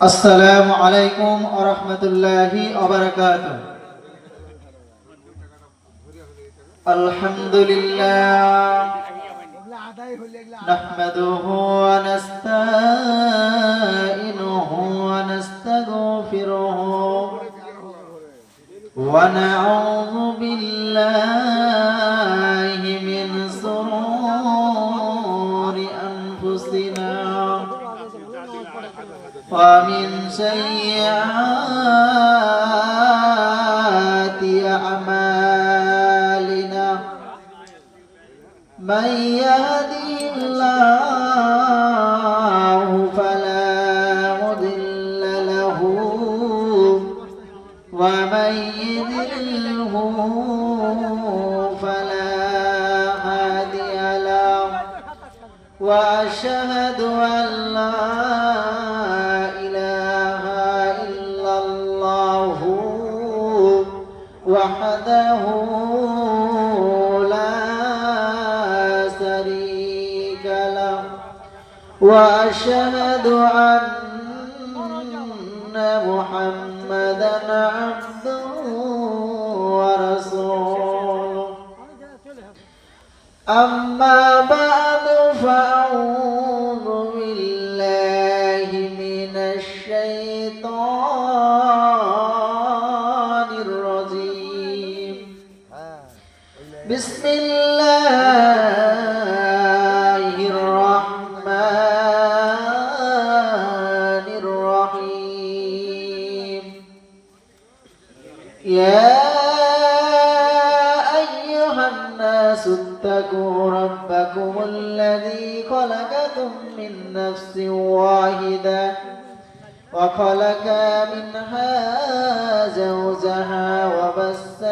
আসসালামু আলাইকুম ওয়া রাহমাতুল্লাহি ওয়া বারাকাতুহু। আলহামদুলিল্লাহ নাহমাদুহু ওয়া নাস্তাঈনুহু ওয়া নাস্তাগফিরুহু ওয়া নাউযু বিল্লাহি মিন শুরুরি আনফুসিনা ومن سيئات أعمالنا من يهده الله فلا مضل له ومن يضلله فلا هادي له وأشهد أن لا وحده لا شريك له وأشهد أن محمدا عبده ورسوله أما بعد فأعوذ بالله من الشيطان الرجيم بسم الله الرحمن الرحيم يا أيها الناس اتقوا ربكم الذي خلقكم من نفس واحدة وخلق منها زوجها وبث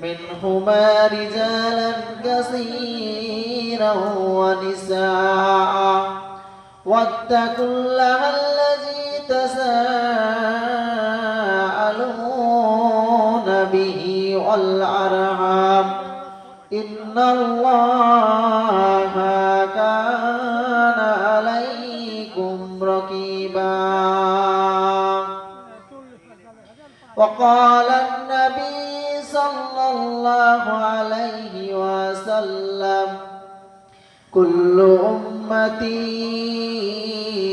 منهما رجالا كثيرا ونساء واتقوا الله الذي تساءلون به والأرحام إن الله كان عليكم رقيبا وقال النبي صلى الله عليه وسلم كل أمتي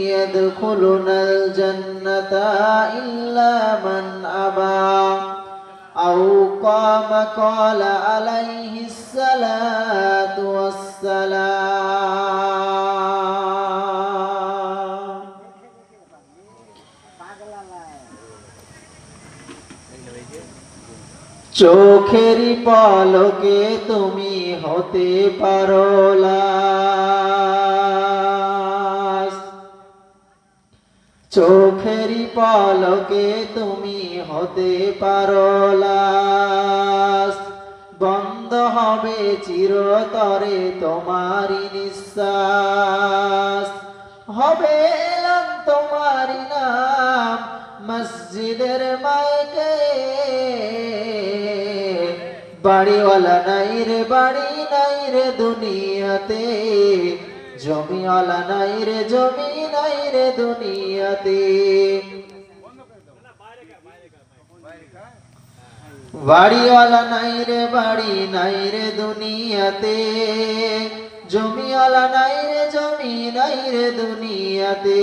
يدخلون الجنة إلا من أبى أو قال عليه الصلاة والسلام চোখেরই পলকে তুমি হতে পারো লাশ চোখেরই পলকে তুমি হতে পারো লাশ বন্ধ হবে চিরতরে তোমারই নিঃশ্বাস হবে এলাম তোমারই নাম মসজিদের মাইকে বাড়িওয়ালা নাই রে বাড়ি নাই রে দুনিয়াতে জমিওয়ালা নাই রে জমি নাই রে দুনিয়াতে বাড়িওয়ালা নাই রে বাড়ি নাই রে দুনিয়াতে জমিওয়ালা নাই রে জমি নাই রে দুনিয়াতে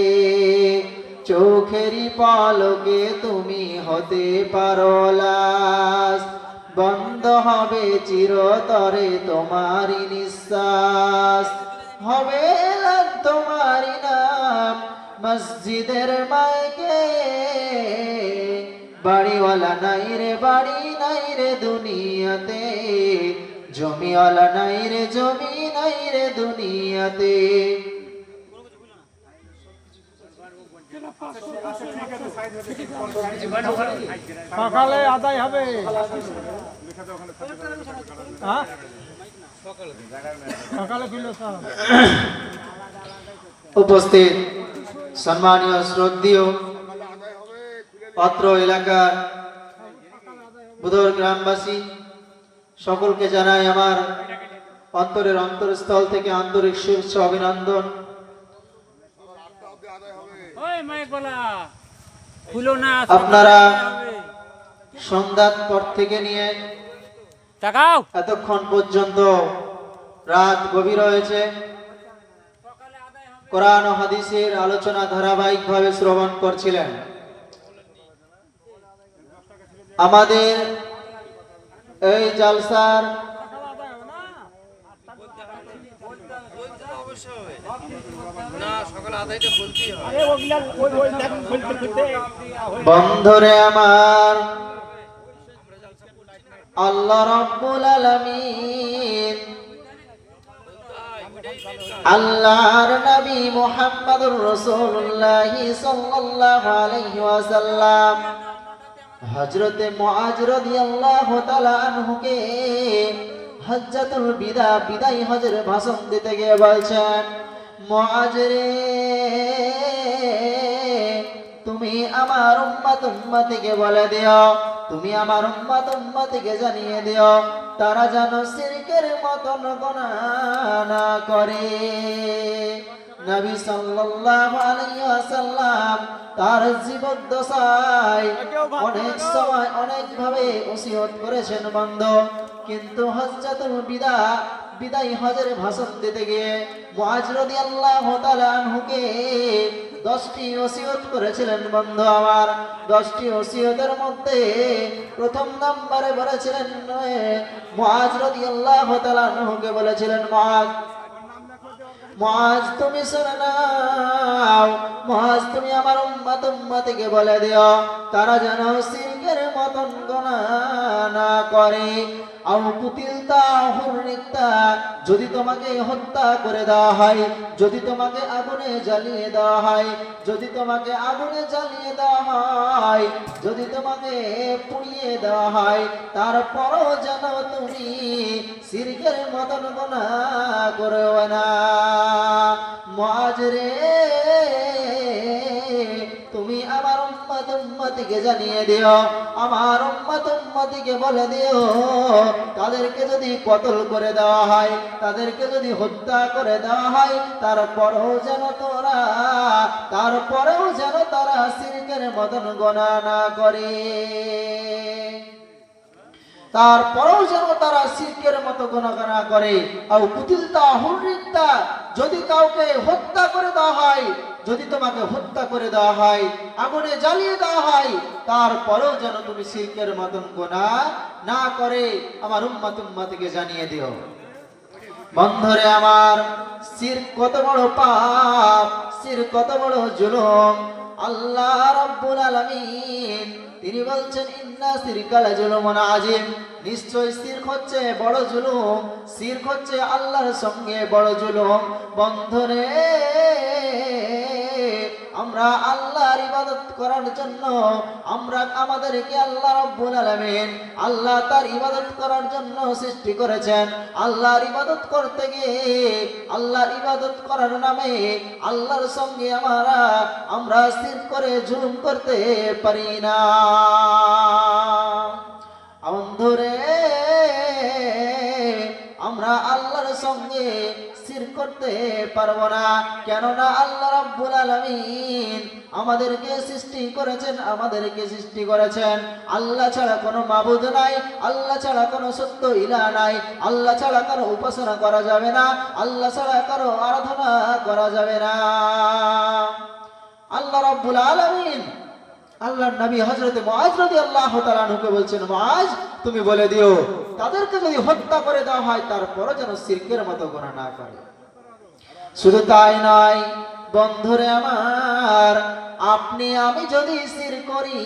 চোখেরই পলকে তুমি হতে পারো লাশ বন্ধ হবে চিরতরে তোমারই নিঃশ্বাস হবে এলাম তোমারই নাম মসজিদের মাইকে বাড়িওয়ালা নাই রে বাড়ি নাই রে দুনিয়াতে জমিওয়ালা নাই রে জমি নাই রে দুনিয়াতে সকালে আদায় হবে উপস্থিত সম্মানীয় শ্রদ্ধেয় অত্র এলাকার বুধর গ্রামবাসী সকলকে জানাই আমার অন্তরের অন্তরস্থল থেকে আন্তরিক শুভেচ্ছা অভিনন্দন। ওই মাইক বলা খুলো না, আপনারা সন্ধ্যার পর থেকে নিয়ে তাকাও। এতক্ষণ পর্যন্ত রাত গভীর হয়েছে, কোরআন ও হাদিসের আলোচনা ধারাবাহিকভাবে শ্রবণ করছিলেন। আমাদের এই জালসার বন্ধুরে আমার, আল্লাহ রাব্বুল আলামিন আল্লাহর নবী মুহাম্মদুর রাসূলুল্লাহ সাল্লাল্লাহু আলাইহি ওয়াসাল্লাম হযরতে মুআজ রাদিয়াল্লাহু তাআলা আনহুকে হজ্জাতুল বিদায় হজের ভাষণ দিতে গিয়ে বলছেন, মুআজ রে, তুমি আমার উম্মতিকে বলে দিও, তুমি আমার উম্মতিকে জানিয়ে দিও, তারা যেন শিরকের মতন গুনাহ না করে। নবী সাল্লাল্লাহু আলাইহি ওয়াসাল্লাম তার জীবদ্দশায় অনেক সময় অনেক ভাবে ওসিয়ত করেছেন বন্ধু, কিন্তু হজ্জাতুল বিদায় হজের ভাষণ দিতে গিয়ে মুআজ রাদিয়াল্লাহু তাআলা আনহুকে 10টি ওসিয়ত করেছিলেন বন্ধু আমার। 10টি ওসিয়তের মধ্যে প্রথম নম্বরে বলেছিলেন, মুআজ রাদিয়াল্লাহু তাআলা আনহুকে বলেছিলেন, মুআজ তুমি শুনে নাও, মুআজ তুমি আমার উম্মতিকে বলে দিও, তারা যেন শিরকের মতন গুনাহ না করে। আও কুতিলতা হুররিকতা, যদি তোমাকে হত্যা করে দেওয়া হয়, যদি তোমাকে আগুনে জ্বালিয়ে দেওয়া হয়, যদি তোমাকে আগুনে জ্বালিয়ে দেওয়া হয়, যদি তোমাকে পুড়িয়ে দেওয়া হয়, তারপরও যেন তুমি শিরকের মতন গুনাহ করো না। মুআজ রে, তুমি আমার উম্মতিকে জানিয়ে দিও, আমার উম্মতিকে বলে দিও, তাদেরকে যদি কতল করে দেওয়া হয়, তাদেরকে যদি হত্যা করে দেওয়া হয়, তারপরেও যেন তারা শিরকের মতন গুনাহ না করে, তারপরেও যেন তারা শিরকের মতো গুনাহ না করে। আও কুতিলতা হুররিকতা, যদি কাউকে হত্যা করে দেওয়া হয়, যদি তোমাকে হত্যা করে দেওয়া হয়, আগুনে জ্বালিয়ে দেওয়া হয়, তারপরেও যেন তুমি শিরকের মতন গুনাহ না করে আমার উম্মতিকে জানিয়ে দিও। বন্ধুরে আমার, শিরক কত বড় পাপ, শিরক কত বড় জুলুম। আল্লাহ রাব্বুল আলামিন তিনি বলছেন, ইন্না শিরকা লাযুলুমুন আযীম, নিশ্চয় শিরক হচ্ছে বড় জুলুম, শিরক হচ্ছে আল্লাহর সঙ্গে বড় জুলুম। বন্ধুরে, আমরা আল্লাহর ইবাদত করার জন্য আমাদেরকে আল্লাহ রাব্বুল আলামিন আল্লাহ তার ইবাদত করার জন্য সৃষ্টি করেছেন। আল্লাহর ইবাদত করতে গিয়ে, আল্লাহর ইবাদত করার নামে আল্লাহর সঙ্গে আমরা শিরক করে জুলুম করতে পারি না। বন্ধুরে, আমরা আল্লাহর সঙ্গে শিরক করতে পারবো না, কেননা আল্লাহ রাব্বুল আলামিন আমাদেরকে সৃষ্টি করেছেন, আল্লাহ ছাড়া কোনো মাবুদ নাই, আল্লাহ ছাড়া কোনো সত্য ইলাহ নাই, আল্লাহ ছাড়া কারো উপাসনা করা যাবে না, আল্লাহ ছাড়া কারো আরাধনা করা যাবে না। আল্লাহ রাব্বুল আলামিন আল্লাহর নবী হযরত মুআজ রাদিয়াল্লাহু তাআলা আনহুকে বলছেন, মুআজ তুমি বলে দিও, তাদেরকে যদি হত্যা করে দেওয়া হয়, তারপরও যেন শিরকের মতো গুনাহ না করে। শুধু তাই নয় বন্ধুরে আমার, আপনি আমি যদি শিরক করি,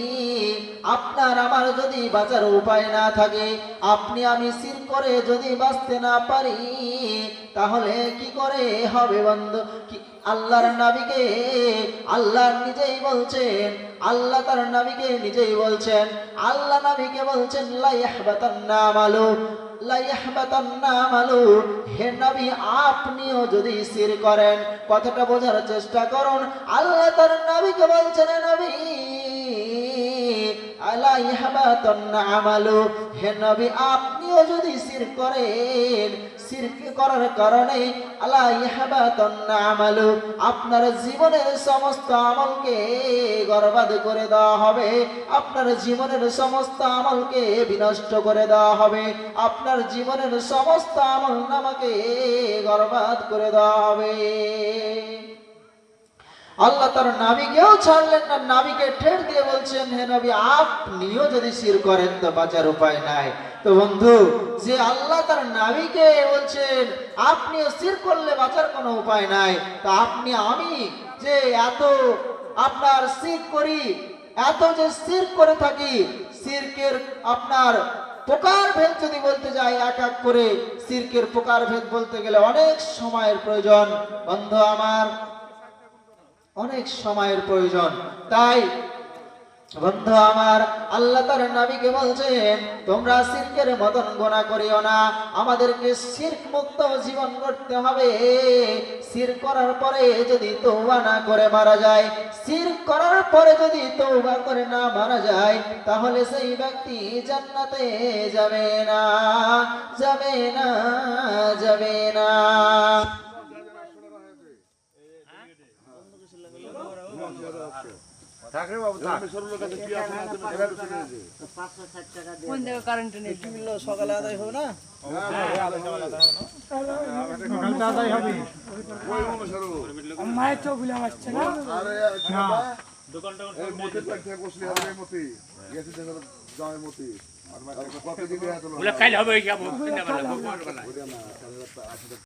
আপনার আমার যদি বাঁচার উপায় না থাকে, আপনি আমি শিরক করে যদি বাঁচতে না পারি, তাহলে কি করে হবে বন্ধু? আল্লাহর নবীকে আল্লাহ নিজেই বলছেন, আল্লাহ তার নবীকে নিজেই বলছেন, আল্লাহ নবীকে বলছেন, লা ইয়াহবাতান্না আমালু, লা ইয়াহবাতান্না আমালু, হে নবী আপনিও যদি শিরক করেন, কথাটা বোঝার চেষ্টা করুন। আল্লাহ তার নবীকে বলছেন, নবী আলা ইয়াহবাতান্না আমালু, হে নবী আপনিও যদি শিরক করেন, শিরক করার কারণে আলা ইয়াহবাতান্না আমালু, আপনার জীবনের সমস্ত আমলকে বরবাদ করে দেওয়া হবে, আপনার জীবনের সমস্ত আমলকে বিনষ্ট করে দেওয়া হবে, আপনার জীবনের সমস্ত আমল নামাকে বরবাদ করে দেওয়া হবে। আল্লাহ তার নবীকেও ছাড়লেন না, নবীকে ঠেট দিয়ে বলছেন, হে নবী আপনিও যদি শিরক করেন তো বাঁচার উপায় নাই। তো বন্ধু, যে আল্লাহ তার নবীকে বলছেন আপনিও শিরক করলে বাঁচার কোনো উপায় নাই, তা আপনি আমি যে এত আপনার শিরক করি, এত যে শিরক করে থাকি, শিরকের আপনার প্রকারভেদ যদি বলতে যাই, এক এক করে শিরকের প্রকারভেদ বলতে গেলে অনেক সময়ের প্রয়োজন বন্ধু আমার, অনেক সময়ের প্রয়োজন। তাই বন্ধু আমার, আল্লাহ তার নবীকে বলছেন তোমরা শিরকের মতন গুনাহ করিও না, আমাদেরকে শিরক মুক্ত জীবন করতে হবে। শিরক করার পরে যদি তওবা না করে মারা যায়, শিরক করার পরে যদি তওবা করে না মারা যায়, তাহলে সেই ব্যক্তি জান্নাতে যাবে না, যাবে না, যাবে না। সকালে আদায় হবে না? মায়ের তো বলে আসছে না। বলে কাল হবে